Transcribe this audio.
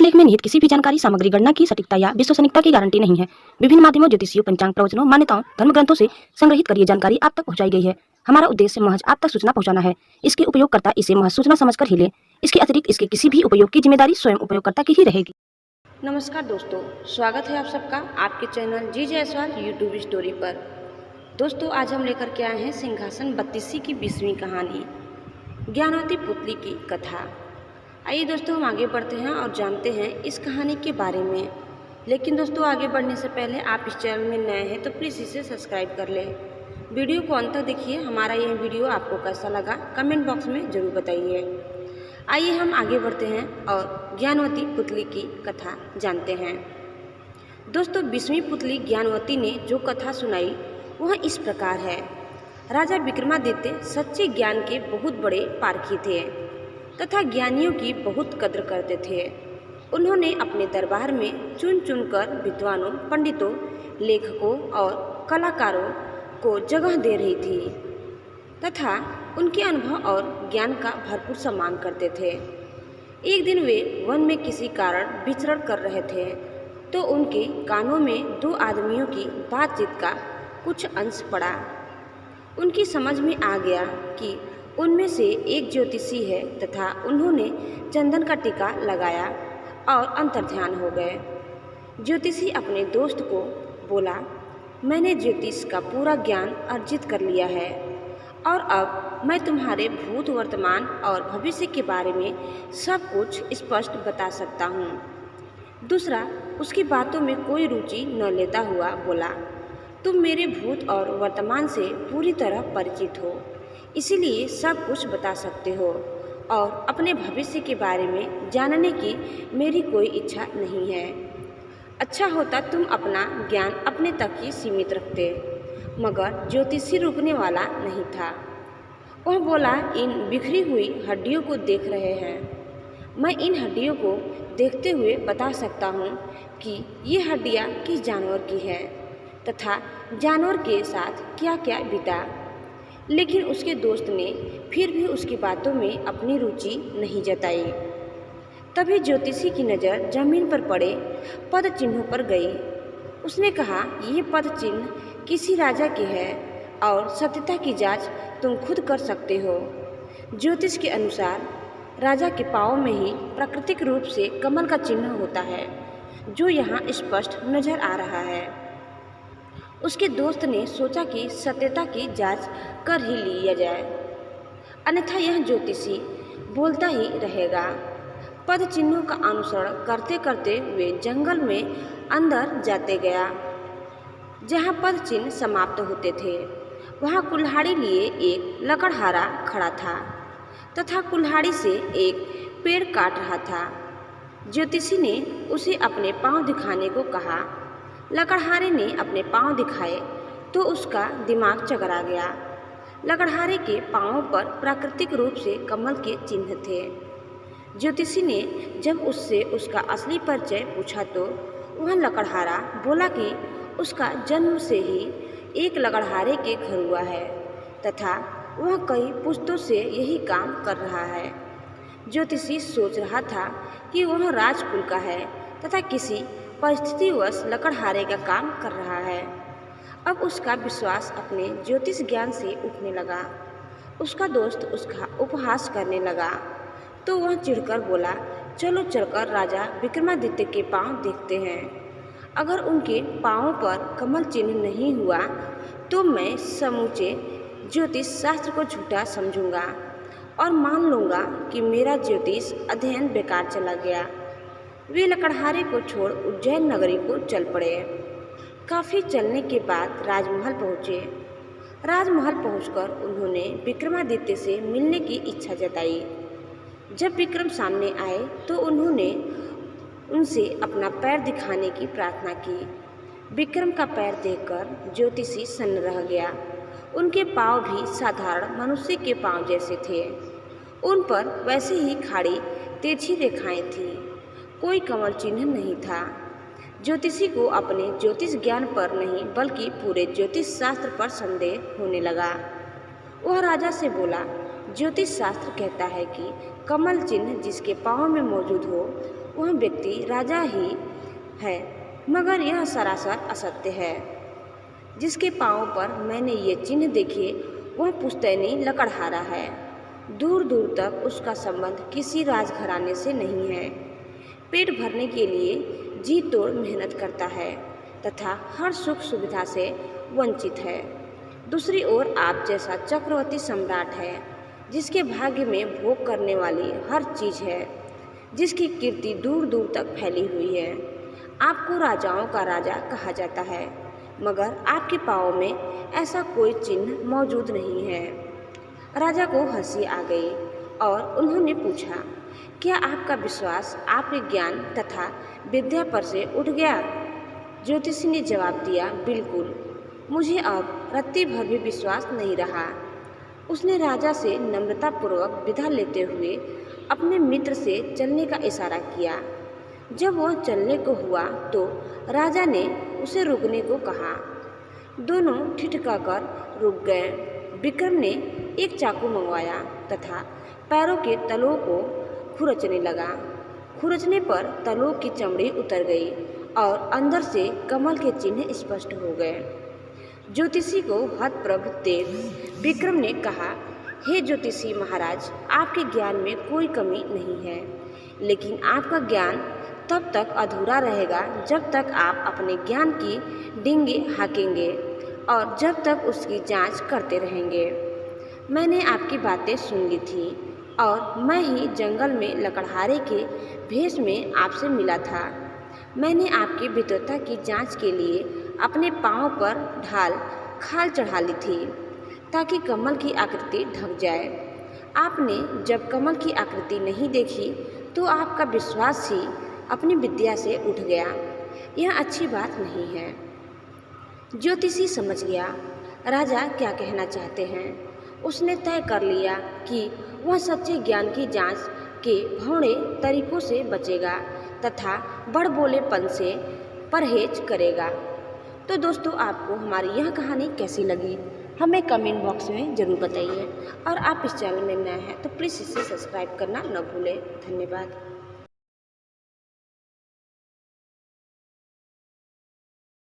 लेख में निहित किसी भी जानकारी, सामग्री, गणना की सटीकता या विश्वसनीयता की गारंटी नहीं है। विभिन्न माध्यमों, ज्योतिषियों, पंचांग, प्रवचनों, मान्यताओं, धर्म ग्रंथों से संग्रहित कर ये जानकारी आप तक पहुंचाई गई है। हमारा उद्देश्य महज आप तक सूचना पहुंचाना है। इसके उपयोगकर्ता इसे महज सूचना समझकर ही ले। इसके अतिरिक्त इसके किसी भी उपयोग की जिम्मेदारी स्वयं उपयोगकर्ता की ही रहेगी। नमस्कार दोस्तों, स्वागत है आप सबका आपके चैनल जी जायसवाल यूट्यूब स्टोरी पर। दोस्तों, आज हम लेकर के आए हैं सिंहासन बत्तीसी की 20वीं कहानी, ज्ञानवती पुतली की कथा। आइए दोस्तों, हम आगे बढ़ते हैं और जानते हैं इस कहानी के बारे में। लेकिन दोस्तों, आगे बढ़ने से पहले आप इस चैनल में नए हैं तो प्लीज़ इसे सब्सक्राइब कर लें। वीडियो को अंत तक देखिए। हमारा यह वीडियो आपको कैसा लगा कमेंट बॉक्स में ज़रूर बताइए। आइए हम आगे बढ़ते हैं और ज्ञानवती पुतली की कथा जानते हैं। दोस्तों, 20वीं पुतली ज्ञानवती ने जो कथा सुनाई वह इस प्रकार है। राजा विक्रमादित्य सच्चे ज्ञान के बहुत बड़े पारखी थे तथा ज्ञानियों की बहुत कद्र करते थे। उन्होंने अपने दरबार में चुन चुनकर विद्वानों, पंडितों, लेखकों और कलाकारों को जगह दे रही थी तथा उनके अनुभव और ज्ञान का भरपूर सम्मान करते थे। एक दिन वे वन में किसी कारण विचरण कर रहे थे तो उनके कानों में दो आदमियों की बातचीत का कुछ अंश पड़ा। उनकी समझ में आ गया कि उनमें से एक ज्योतिषी है तथा उन्होंने चंदन का टीका लगाया और अंतर्ध्यान हो गए। ज्योतिषी अपने दोस्त को बोला, मैंने ज्योतिष का पूरा ज्ञान अर्जित कर लिया है और अब मैं तुम्हारे भूत, वर्तमान और भविष्य के बारे में सब कुछ स्पष्ट बता सकता हूँ। दूसरा उसकी बातों में कोई रुचि न लेता हुआ बोला, तुम मेरे भूत और वर्तमान से पूरी तरह परिचित हो, इसीलिए सब कुछ बता सकते हो और अपने भविष्य के बारे में जानने की मेरी कोई इच्छा नहीं है। अच्छा होता तुम अपना ज्ञान अपने तक ही सीमित रखते। मगर ज्योतिषी रुकने वाला नहीं था। वह बोला, इन बिखरी हुई हड्डियों को देख रहे हैं। मैं इन हड्डियों को देखते हुए बता सकता हूँ कि ये हड्डियाँ किस जानवर की है तथा जानवर के साथ क्या क्या बीता। लेकिन उसके दोस्त ने फिर भी उसकी बातों में अपनी रुचि नहीं जताई। तभी ज्योतिषी की नज़र जमीन पर पड़े पद चिन्हों पर गई। उसने कहा, ये पद चिन्ह किसी राजा के हैं और सत्यता की जांच तुम खुद कर सकते हो। ज्योतिष के अनुसार राजा के पाँव में ही प्राकृतिक रूप से कमल का चिन्ह होता है जो यहाँ स्पष्ट नजर आ रहा है। उसके दोस्त ने सोचा कि सत्यता की जांच कर ही लिया जाए, अन्यथा यह ज्योतिषी बोलता ही रहेगा। पद चिन्हों का अनुसरण करते करते वे जंगल में अंदर जाते गया। जहाँ पद चिन्ह समाप्त होते थे वहाँ कुल्हाड़ी लिए एक लकड़हारा खड़ा था तथा कुल्हाड़ी से एक पेड़ काट रहा था। ज्योतिषी ने उसे अपने पाँव दिखाने को कहा। लकड़हारे ने अपने पाँव दिखाए तो उसका दिमाग चकरा गया। लकड़हारे के पाँव पर प्राकृतिक रूप से कमल के चिन्ह थे। ज्योतिषी ने जब उससे उसका असली परिचय पूछा तो वह लकड़हारा बोला कि उसका जन्म से ही एक लकड़हारे के घर हुआ है तथा वह कई पुश्तों से यही काम कर रहा है। ज्योतिषी सोच रहा था कि वह राजकुल का है तथा किसी परिस्थितिवश लकड़हारे का काम कर रहा है। अब उसका विश्वास अपने ज्योतिष ज्ञान से उठने लगा। उसका दोस्त उसका उपहास करने लगा तो वह चिढ़कर बोला, चलो चलकर राजा विक्रमादित्य के पाँव देखते हैं। अगर उनके पाँव पर कमल चिन्ह नहीं हुआ तो मैं समूचे ज्योतिष शास्त्र को झूठा समझूंगा और मान लूँगा कि मेरा ज्योतिष अध्ययन बेकार चला गया। वे लकड़हारे को छोड़ उज्जैन नगरी को चल पड़े। काफ़ी चलने के बाद राजमहल पहुँचे। राजमहल पहुंचकर उन्होंने विक्रमादित्य से मिलने की इच्छा जताई। जब विक्रम सामने आए तो उन्होंने उनसे अपना पैर दिखाने की प्रार्थना की। विक्रम का पैर देखकर ज्योतिषी सन्न रह गया। उनके पाँव भी साधारण मनुष्य के पाँव जैसे थे। उन पर वैसे ही खाड़ी तिरछी रेखाएं थीं। कोई कमल चिन्ह नहीं था। ज्योतिषी को अपने ज्योतिष ज्ञान पर नहीं बल्कि पूरे ज्योतिष शास्त्र पर संदेह होने लगा। वह राजा से बोला, ज्योतिष शास्त्र कहता है कि कमल चिन्ह जिसके पाँव में मौजूद हो वह व्यक्ति राजा ही है, मगर यह सरासर असत्य है। जिसके पाँव पर मैंने ये चिन्ह देखे वह पुश्तैनी लकड़हारा है। दूर दूर तक उसका संबंध किसी राजघराने से नहीं है। पेट भरने के लिए जी तोड़ मेहनत करता है तथा हर सुख सुविधा से वंचित है। दूसरी ओर आप जैसा चक्रवर्ती सम्राट है, जिसके भाग्य में भोग करने वाली हर चीज़ है, जिसकी कीर्ति दूर दूर तक फैली हुई है। आपको राजाओं का राजा कहा जाता है, मगर आपके पाँव में ऐसा कोई चिन्ह मौजूद नहीं है। राजा को हंसी आ गई और उन्होंने पूछा, क्या आपका विश्वास आपके ज्ञान तथा विद्या पर से उठ गया? ज्योतिषी ने जवाब दिया, बिल्कुल, मुझे अब रत्ती भर भी विश्वास नहीं रहा। उसने राजा से नम्रतापूर्वक विदा लेते हुए अपने मित्र से चलने का इशारा किया। जब वह चलने को हुआ तो राजा ने उसे रुकने को कहा। दोनों ठिठकाकर रुक गए। विक्रम ने एक चाकू मंगवाया तथा पैरों के तलों को खुरचने लगा। खुरचने पर तलों की चमड़ी उतर गई और अंदर से कमल के चिन्ह स्पष्ट हो गए। ज्योतिषी को हतप्रभ देख विक्रम ने कहा, हे ज्योतिषी महाराज, आपके ज्ञान में कोई कमी नहीं है, लेकिन आपका ज्ञान तब तक अधूरा रहेगा जब तक आप अपने ज्ञान की डींगे हाँकेंगे और जब तक उसकी जांच करते रहेंगे। मैंने आपकी बातें सुन ली थी और मैं ही जंगल में लकड़हारे के भेष में आपसे मिला था। मैंने आपकी विद्वता की जांच के लिए अपने पाँव पर ढाल खाल चढ़ा ली थी ताकि कमल की आकृति ढक जाए। आपने जब कमल की आकृति नहीं देखी तो आपका विश्वास ही अपनी विद्या से उठ गया। यह अच्छी बात नहीं है। ज्योतिषी समझ गया राजा क्या कहना चाहते हैं। उसने तय कर लिया कि वह सच्चे ज्ञान की जांच के भौड़े तरीकों से बचेगा तथा बड़बोलेपन से परहेज करेगा। तो दोस्तों, आपको हमारी यह कहानी कैसी लगी हमें कमेंट बॉक्स में ज़रूर बताइए और आप इस चैनल में नए हैं तो प्लीज़ इसे सब्सक्राइब करना न भूलें। धन्यवाद।